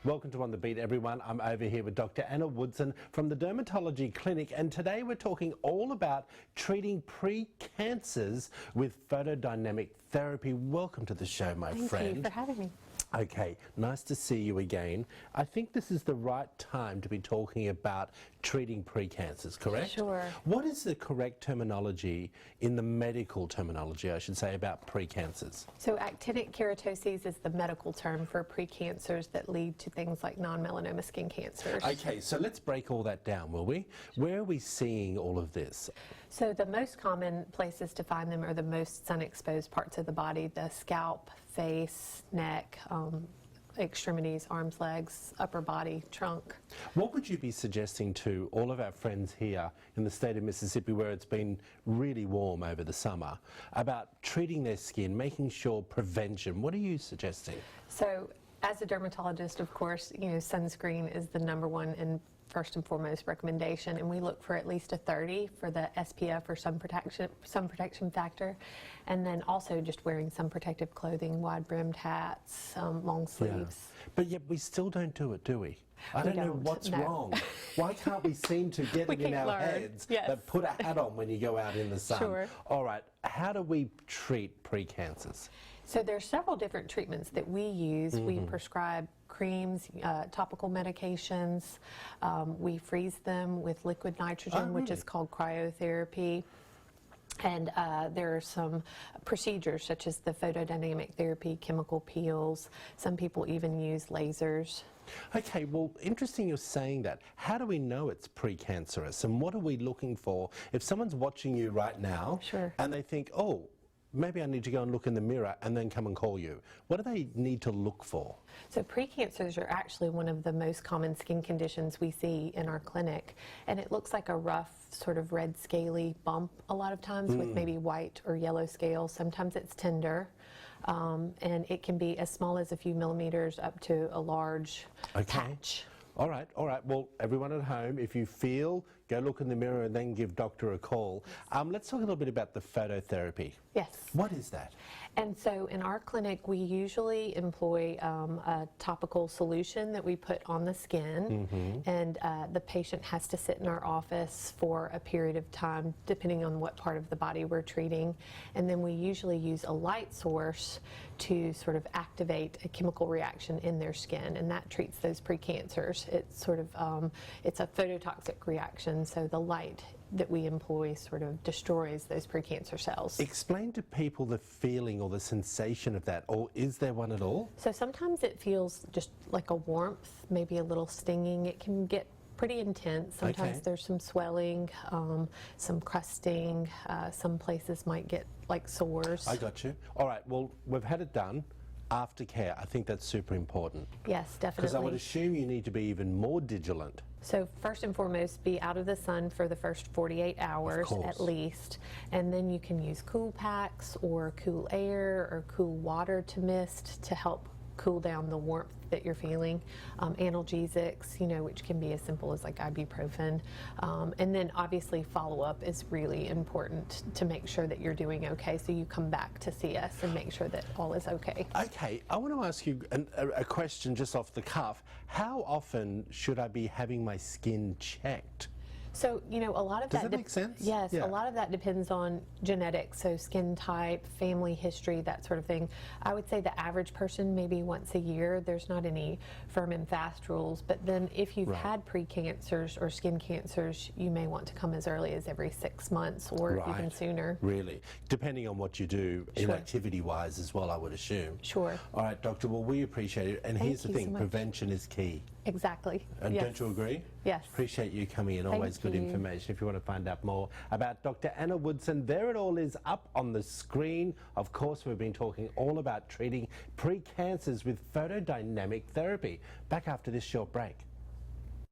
Welcome to On the Beat, everyone. I'm over here with Dr. Anna Woodson from the Dermatology Clinic, and today we're talking all about treating pre-cancers with photodynamic therapy. Welcome to the show, my friend. Thank you for having me. Okay, nice to see you again. I think this is the right time to be talking about treating pre-cancers, correct? Sure. What is the correct terminology, in the medical terminology, I should say, about pre-cancers? So actinic keratoses is the medical term for pre-cancers that lead to things like non-melanoma skin cancers. Okay, so let's break all that down, will we? Where are we seeing all of this? So the most common places to find them are the most sun-exposed parts of the body, the scalp, face, neck, extremities, arms, legs, upper body, trunk. What would you be suggesting to all of our friends here in the state of Mississippi, where it's been really warm over the summer, about treating their skin, making sure prevention? What are you suggesting? So as a dermatologist, of course, sunscreen is the number one and first and foremost recommendation, and we look for at least a 30 for the SPF or sun protection factor, and then also just wearing sun protective clothing, wide brimmed hats, long sleeves. Yeah. But yet we still don't do it, do we? I don't know what's wrong. Why can't we seem to get it in our heads that put a hat on when you go out in the sun? Sure. All right, how do we treat pre-cancers? So there's several different treatments that we use. We prescribe creams, topical medications. We freeze them with liquid nitrogen, which is called cryotherapy. And there are some procedures such as the photodynamic therapy, chemical peels. Some people even use lasers. Okay, well, interesting you're saying that. How do we know it's precancerous, and what are we looking for? If someone's watching you right now and they think, oh, maybe I need to go and look in the mirror and then come and call you, what do they need to look for? So precancers are actually one of the most common skin conditions we see in our clinic, and it looks like a rough sort of red scaly bump a lot of times with maybe white or yellow scales. Sometimes it's tender, and it can be as small as a few millimeters up to a large patch. All right. Well, everyone at home, if you feel, go look in the mirror and then give doctor a call. Let's talk a little bit about the phototherapy. Yes. What is that? And so in our clinic, we usually employ a topical solution that we put on the skin, and the patient has to sit in our office for a period of time, depending on what part of the body we're treating. And then we usually use a light source to sort of activate a chemical reaction in their skin, and that treats those precancers. It's sort of, it's a phototoxic reaction, so the light that we employ sort of destroys those precancer cells. Explain to people the feeling or the sensation of that, or is there one at all? So sometimes it feels just like a warmth, maybe a little stinging. It can get pretty intense. Sometimes there's some swelling, some crusting. Some places might get like sores. I got you. All right, well, we've had it done. Aftercare, I think that's super important. Yes, definitely. Because I would assume you need to be even more vigilant. So first and foremost, be out of the sun for the first 48 hours at least, and then you can use cool packs or cool air or cool water to mist to help cool down the warmth that you're feeling. Analgesics, which can be as simple as like ibuprofen. And then obviously follow-up is really important to make sure that you're doing okay, so you come back to see us and make sure that all is okay. Okay, I want to ask you a question just off the cuff. How often should I be having my skin checked? So, a lot of Does that make sense? Yes, a lot of that depends on genetics, so skin type, family history, that sort of thing. I would say the average person maybe once a year. There's not any firm and fast rules, but then if you've had precancers or skin cancers, you may want to come as early as every 6 months or even sooner. Really? Depending on what you do inactivity-wise as well, I would assume. Sure. All right, Doctor, well, we appreciate it. And here's the thing, prevention is key. Exactly. And don't you agree? Yes. Appreciate you coming in. Always good information. If you want to find out more about Dr. Anna Woodson, there it all is up on the screen. Of course, we've been talking all about treating pre-cancers with photodynamic therapy. Back after this short break.